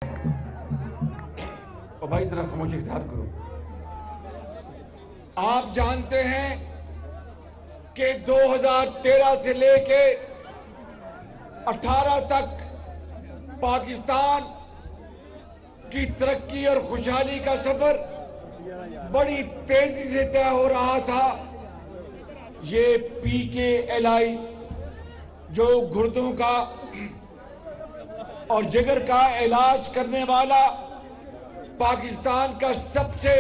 اور بھائی ذرا خاموشی اختیار کرو۔ آپ جانتے ہیں کہ 2013 سے لے کے 18 تک پاکستان کی ترقی اور خوشحالی کا سفر بڑی تیزی سے طے ہو رہا تھا۔ یہ PKLI جو گردوں کا اور جگر کا علاج کرنے والا پاکستان کا سب سے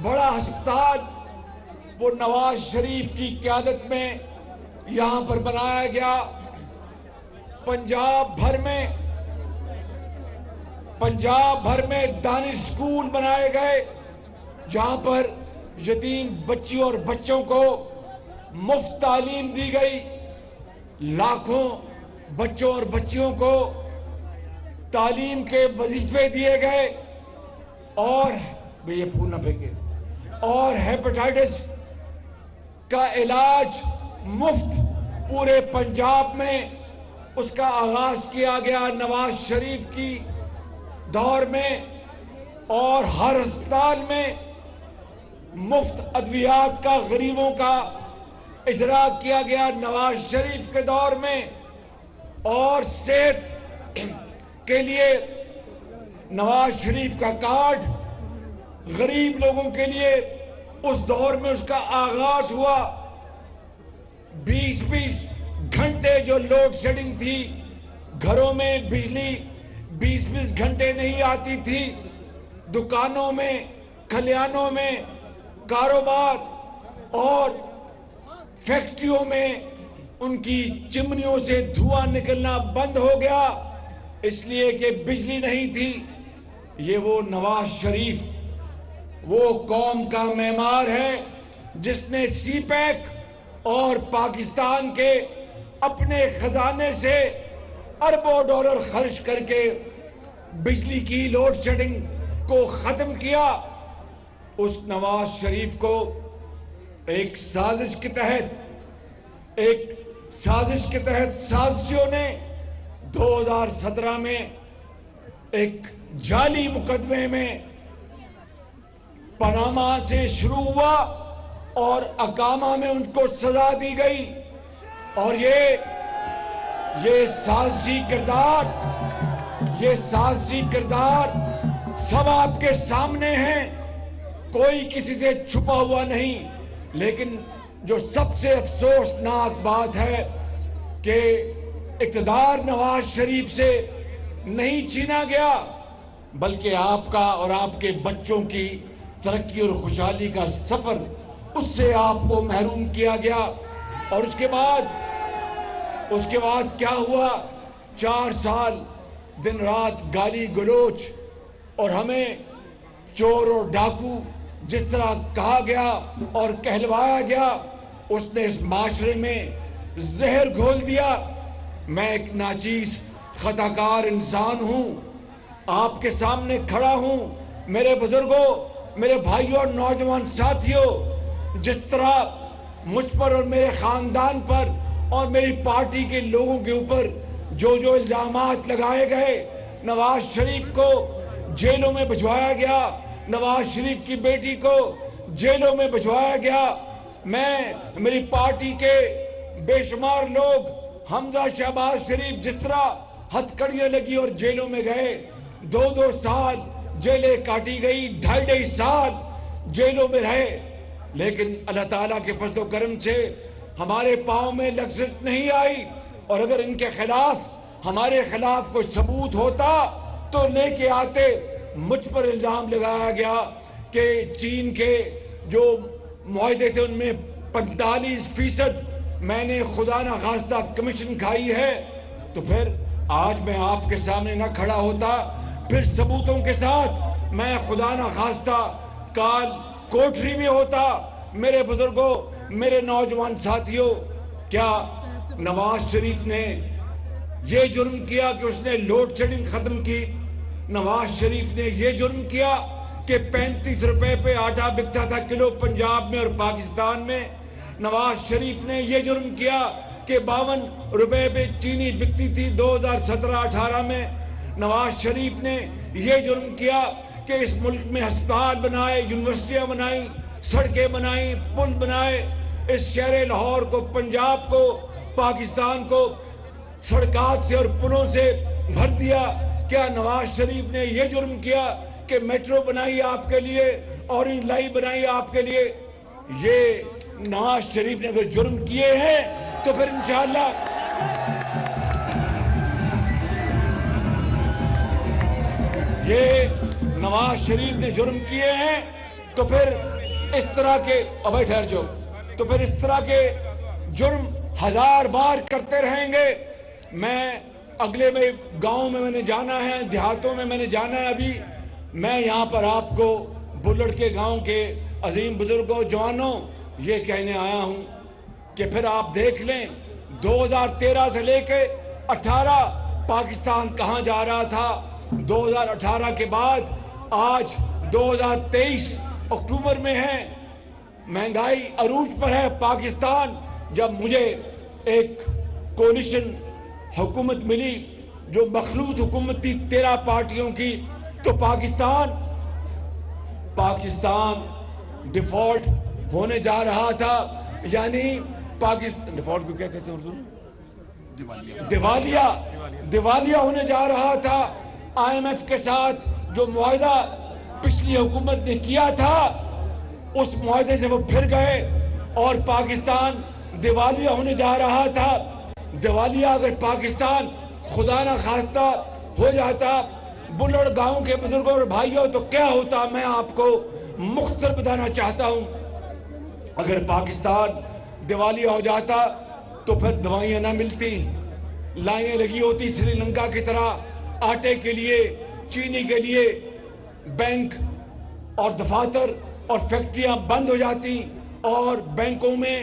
بڑا ہسپتال، وہ نواز شریف کی قیادت میں یہاں پر بنایا گیا۔ پنجاب بھر میں دانش اسکول بنائے گئے جہاں پر یتیم بچیوں اور بچوں کو مفت تعلیم دی گئی۔ لاکھوں بچوں اور بچیوں کو تعلیم کے وظیفے دیے گئے اور یہ پھول نہ پھینکے، اور ہیپاٹائٹس کا علاج مفت پورے پنجاب میں اس کا آغاز کیا گیا نواز شریف کی دور میں، اور ہر ہسپتال میں مفت ادویات کا غریبوں کا اجرا کیا گیا نواز شریف کے دور میں، اور صحت کے لیے نواز شریف کا کارڈ غریب لوگوں کے لیے اس دور میں اس کا آغاز ہوا۔ 20 گھنٹے جو لوڈ شیڈنگ تھی، گھروں میں بجلی 20 گھنٹے نہیں آتی تھی، دکانوں میں، کھلیانوں میں، کاروبار اور فیکٹریوں میں ان کی چمنیوں سے دھواں نکلنا بند ہو گیا، اس لیے کہ بجلی نہیں تھی۔ یہ وہ نواز شریف، وہ قوم کا معمار ہے جس نے سی پیک اور پاکستان کے اپنے خزانے سے اربوں ڈالر خرچ کر کے بجلی کی لوڈ شیڈنگ کو ختم کیا۔ اس نواز شریف کو ایک سازش کے تحت سازشیوں نے 2017 میں ایک جعلی مقدمے میں پاناما سے شروع ہوا اور اقامہ میں ان کو سزا دی گئی، اور یہ سازشی کردار سب آپ کے سامنے ہیں، کوئی کسی سے چھپا ہوا نہیں۔ لیکن جو سب سے افسوسناک بات ہے کہ اقتدار نواز شریف سے نہیں چھینا گیا، بلکہ آپ کا اور آپ کے بچوں کی ترقی اور خوشحالی کا سفر اس سے آپ کو محروم کیا گیا۔ اور اس کے بعد کیا ہوا؟ 4 سال دن رات گالی گلوچ اور ہمیں چور اور ڈاکو جس طرح کہا گیا اور کہلوایا گیا، اس نے اس معاشرے میں زہر گھول دیا۔ میں ایک ناچیز خطاکار انسان ہوں، آپ کے سامنے کھڑا ہوں، میرے بزرگوں، میرے بھائیوں اور نوجوان ساتھیوں، جس طرح مجھ پر اور میرے خاندان پر اور میری پارٹی کے لوگوں کے اوپر جو الزامات لگائے گئے، نواز شریف کو جیلوں میں بھجوایا گیا، نواز شریف کی بیٹی کو جیلوں میں بھجوایا گیا، میری پارٹی کے بے شمار لوگ، حمزہ شہباز شریف جس طرح ہتھ کڑیاں لگی اور جیلوں میں گئے، 2 سال جیلیں کاٹی گئی، 2.5 سال جیلوں میں رہے، لیکن اللہ تعالیٰ کے فضل و کرم سے ہمارے پاؤں میں لغزش نہیں آئی۔ اور اگر ان کے خلاف، ہمارے خلاف کوئی ثبوت ہوتا تو لے کے آتے۔ مجھ پر الزام لگایا گیا کہ چین کے جو معاہدے تھے ان میں 45% میں نے خدا نخواستہ کمیشن کھائی ہے، تو پھر آج میں آپ کے سامنے نہ کھڑا ہوتا، پھر ثبوتوں کے ساتھ میں خدا نخواستہ کال کوٹری میں ہوتا۔ میرے بزرگوں، میرے نوجوان ساتھیوں، کیا نواز شریف نے یہ جرم کیا کہ اس نے لوڈ شیڈنگ ختم کی؟ نواز شریف نے یہ جرم کیا کہ 35 روپے پہ آٹا بکتا تھا کلو پنجاب میں اور پاکستان میں؟ نواز شریف نے یہ جرم کیا کہ 52 روپے پہ چینی بکتی تھی 2017-18 میں؟ نواز شریف نے یہ جرم کیا کہ اس ملک میں ہسپتال بنائے، یونیورسٹیاں بنائیں، سڑکیں بنائیں، پل بنائے، اس شہر لاہور کو، پنجاب کو، پاکستان کو سڑکات سے اور پلوں سے بھر دیا؟ کیا نواز شریف نے یہ جرم کیا کہ میٹرو بنائی آپ کے لیے، اورنج لائن بنائی آپ کے لیے؟ یہ نواز شریف نے اگر جرم کیے ہیں تو پھر انشاءاللہ یہ نواز شریف نے جرم کیے ہیں تو پھر اس طرح کے تو پھر اس طرح کے جرم ہزار بار کرتے رہیں گے۔ میں اگلے میں گاؤں میں نے جانا ہے، دیہاتوں میں نے جانا ہے۔ ابھی میں یہاں پر آپ کو بلڑ کے گاؤں کے عظیم بزرگوں، جوانوں یہ کہنے آیا ہوں کہ پھر آپ دیکھ لیں 2013 سے لے کے 18 پاکستان کہاں جا رہا تھا، 2018 کے بعد آج 2023 اکتوبر میں ہے، مہنگائی عروج پر ہے پاکستان۔ جب مجھے ایک کولیشن حکومت ملی جو مخلوط حکومت تھی 13 پارٹیوں کی، تو پاکستان ڈیفالٹ ہونے جا رہا تھا، یعنی پاکستان ڈیفالٹ کو کیا کہتے ہیں اردو؟ دیوالیہ ہونے جا رہا تھا۔ آئی ایم ایف کے ساتھ جو معاہدہ پچھلی حکومت نے کیا تھا اس معاہدے سے وہ پھر گئے اور پاکستان دیوالیہ ہونے جا رہا تھا۔ دیوالیہ اگر پاکستان خدا نہ خواستہ ہو جاتا بلڑ گاؤں کے بزرگوں اور بھائیوں تو کیا ہوتا، میں آپ کو مختصر بتانا چاہتا ہوں۔ اگر پاکستان دیوالیہ ہو جاتا تو پھر دوائیاں نہ ملتی، لائنیں لگی ہوتی سری لنکا کی طرح آٹے کے لیے، چینی کے لیے، بینک اور دفاتر اور فیکٹریاں بند ہو جاتی اور بینکوں میں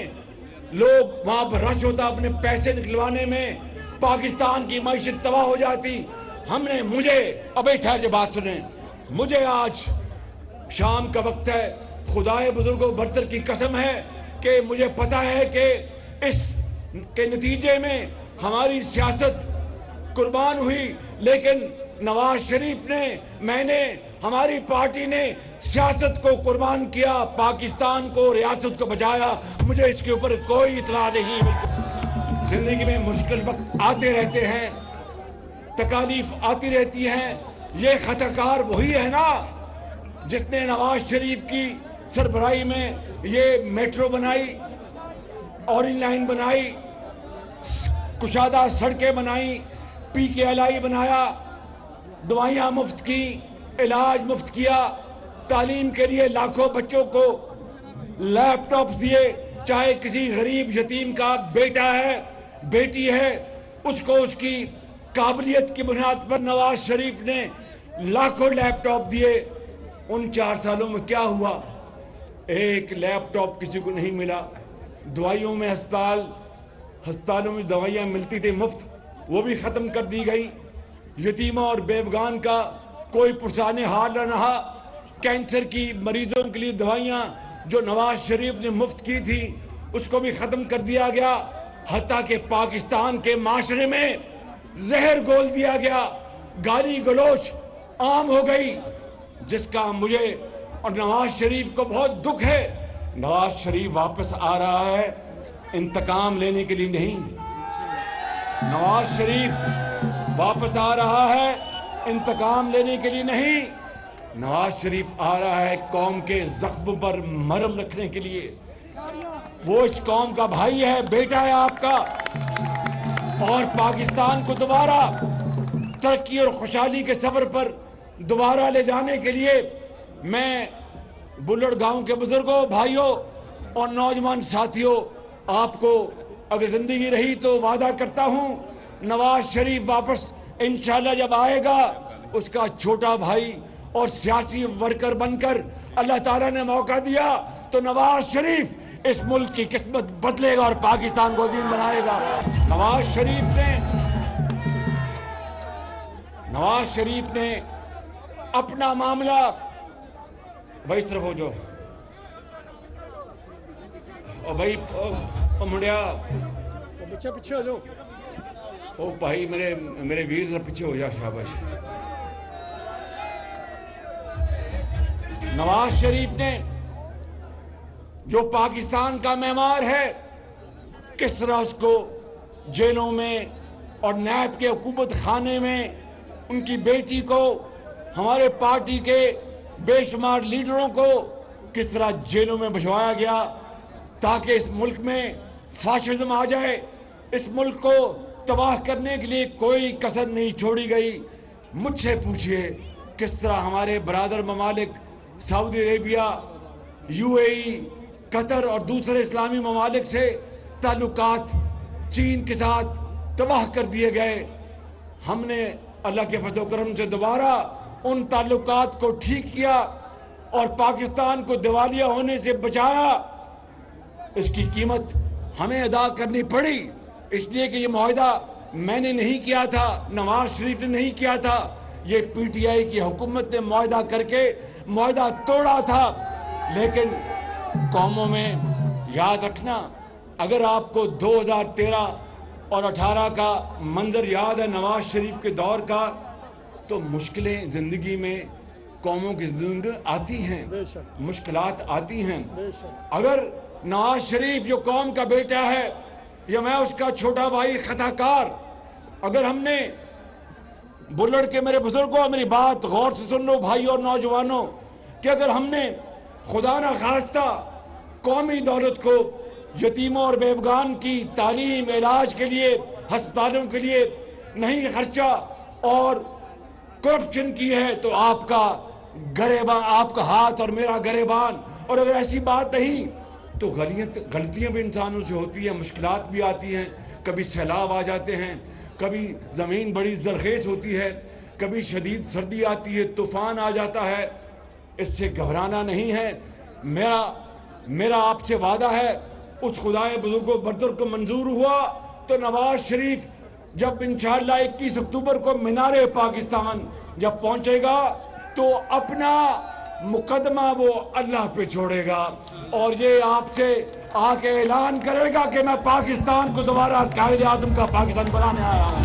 لوگ وہاں پر رش ہوتا اپنے پیسے نکلوانے میں، پاکستان کی معیشت تباہ ہو جاتی۔ ٹھہر بات سنیں، مجھے آج شام کا وقت ہے، خدائے بزرگوں برتر کی قسم ہے کہ مجھے پتا ہے کہ اس کے نتیجے میں ہماری سیاست قربان ہوئی، لیکن نواز شریف نے، میں نے، ہماری پارٹی نے سیاست کو قربان کیا، پاکستان کو، ریاست کو بچایا۔ مجھے اس کے اوپر کوئی اطلاع نہیں۔ زندگی میں مشکل وقت آتے رہتے ہیں، تکالیف آتی رہتی ہیں۔ یہ خطا کار وہی ہے نا جس نے نواز شریف کی سربراہی میں یہ میٹرو بنائی، اورنج لائن بنائی، کشادہ سڑکیں بنائی، PKLI بنایا، دوائیاں مفت کی، علاج مفت کیا، تعلیم کے لیے لاکھوں بچوں کو لیپ ٹاپس دیے، چاہے کسی غریب یتیم کا بیٹا ہے، بیٹی ہے، اس کو اس کی قابلیت کی بنیاد پر نواز شریف نے لاکھوں لیپ ٹاپ دیے۔ ان 4 سالوں میں کیا ہوا؟ ایک لیپ ٹاپ کسی کو نہیں ملا۔ دوائیوں میں ہسپتالوں میں دوائیاں ملتی تھی مفت، وہ بھی ختم کر دی گئی۔ یتیموں اور بیوگان کا کوئی پرسان حال نہ رہا۔ کینسر کی مریضوں کے لیے دوائیاں جو نواز شریف نے مفت کی تھی اس کو بھی ختم کر دیا گیا، حتیٰ کہ پاکستان کے معاشرے میں زہر گھول دیا گیا، گالی گلوچ عام ہو گئی، جس کا مجھے اور نواز شریف کو بہت دکھ ہے۔ نواز شریف واپس آ رہا ہے انتقام لینے کے لیے نہیں، نواز شریف واپس آ رہا ہے انتقام لینے کے لیے نہیں، نواز شریف آ رہا ہے قوم کے زخم پر مرہم رکھنے کے لیے۔ وہ اس قوم کا بھائی ہے، بیٹا ہے آپ کا، اور پاکستان کو دوبارہ ترقی اور خوشحالی کے سفر پر دوبارہ لے جانے کے لیے میں بلڑ گاؤں کے بزرگوں، بھائیوں اور نوجوان ساتھیوں، آپ کو اگر زندگی رہی تو وعدہ کرتا ہوں نواز شریف واپس انشاءاللہ جب آئے گا اس کا چھوٹا بھائی اور سیاسی ورکر بن کر اللہ تعالیٰ نے موقع دیا تو نواز شریف اس ملک کی قسمت بدلے گا اور پاکستان کو عظیم بنائے گا۔ نواز شریف نے اپنا معاملہ بھائی صرف ہو جو اور بھائی منڈیا پیچھے ہو جاؤ، او بھائی میرے ویر ذرا پیچھے ہو جا، شاباش۔ نواز شریف نے جو پاکستان کا معمار ہے کس طرح اس کو جیلوں میں اور نیب کے حکومت خانے میں ان کی بیٹی کو ہمارے پارٹی کے بے شمار لیڈروں کو کس طرح جیلوں میں بھجوایا گیا تاکہ اس ملک میں فاشزم آ جائے. اس ملک کو تباہ کرنے کے لیے کوئی کسر نہیں چھوڑی گئی. مجھ سے پوچھئے کس طرح ہمارے برادر ممالک سعودی عربیہ, UAE, قطر اور دوسرے اسلامی ممالک سے تعلقات چین کے ساتھ تباہ کر دیے گئے. ہم نے اللہ کے فضل و کرم سے دوبارہ ان تعلقات کو ٹھیک کیا اور پاکستان کو دیوالیہ ہونے سے بچایا. اس کی قیمت ہمیں ادا کرنی پڑی, اس لیے کہ یہ معاہدہ میں نے نہیں کیا تھا, نواز شریف نے نہیں کیا تھا, یہ PTI کی حکومت نے معاہدہ کر کے معاہدہ توڑا تھا. لیکن قوموں میں یاد رکھنا, اگر آپ کو 2013 اور 18 کا منظر یاد ہے نواز شریف کے دور کا, تو مشکلیں زندگی میں قوموں کی زندگی میں آتی ہیں, مشکلات آتی ہیں. اگر نواز شریف جو قوم کا بیٹا ہے یا میں اس کا چھوٹا بھائی خطا کار, اگر ہم نے بلڑ کے میرے بزرگوں میری بات غور سے سن لو بھائی اور نوجوانوں, کہ اگر ہم نے خدا نہ خواستہ قومی دولت کو یتیموں اور بیوگان کی تعلیم علاج کے لیے ہسپتالوں کے لیے نہیں خرچہ اور کرپشن کی ہے تو آپ کا گریبان, آپ کا ہاتھ اور میرا گریبان. اور اگر ایسی بات نہیں تو غلطیاں بھی انسانوں سے ہوتی ہیں, مشکلات بھی آتی ہیں, کبھی سیلاب آ جاتے ہیں, کبھی زمین بڑی زرخیز ہوتی ہے, کبھی شدید سردی آتی ہے, طوفان آ جاتا ہے. اس سے گھبرانا نہیں ہے. میرا آپ سے وعدہ ہے, اس خدائے بزرگ و برتر کو منظور ہوا تو نواز شریف جب انشاءاللہ 21 اکتوبر کو مینار پاکستان جب پہنچے گا تو اپنا مقدمہ وہ اللہ پہ چھوڑے گا اور یہ آپ سے آ کے اعلان کرے گا کہ میں پاکستان کو دوبارہ قائد اعظم کا پاکستان بنانے آیا ہوں.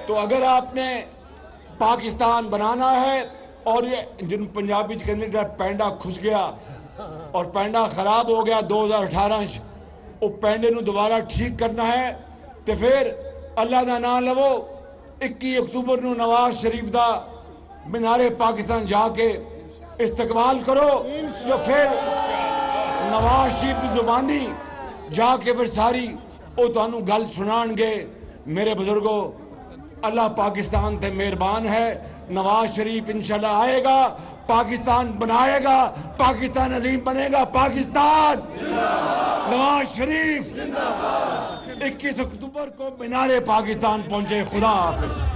تو اگر آپ نے پاکستان بنانا ہے, اور یہ جن پنجابی کہتے ہیں پینڈا کھس گیا اور پینڈا خراب ہو گیا 2018 وہ پینڈے نو دوبارہ ٹھیک کرنا ہے, تو پھر اللہ دا نام لو 21 اکتوبر نو نواز شریف دا مینار پاکستان جا کے استقبال کرو. جو پھر نواز شریف دی زبانی جا کے پھر ساری وہ تانوں گل سنان گے. میرے بزرگوں, اللہ پاکستان تے مہربان ہے. نواز شریف انشاءاللہ آئے گا, پاکستان بنائے گا, پاکستان عظیم بنے گا. پاکستان نواز شریف 21 اکتوبر کو مینار پاکستان پہنچے. خدا حافظ.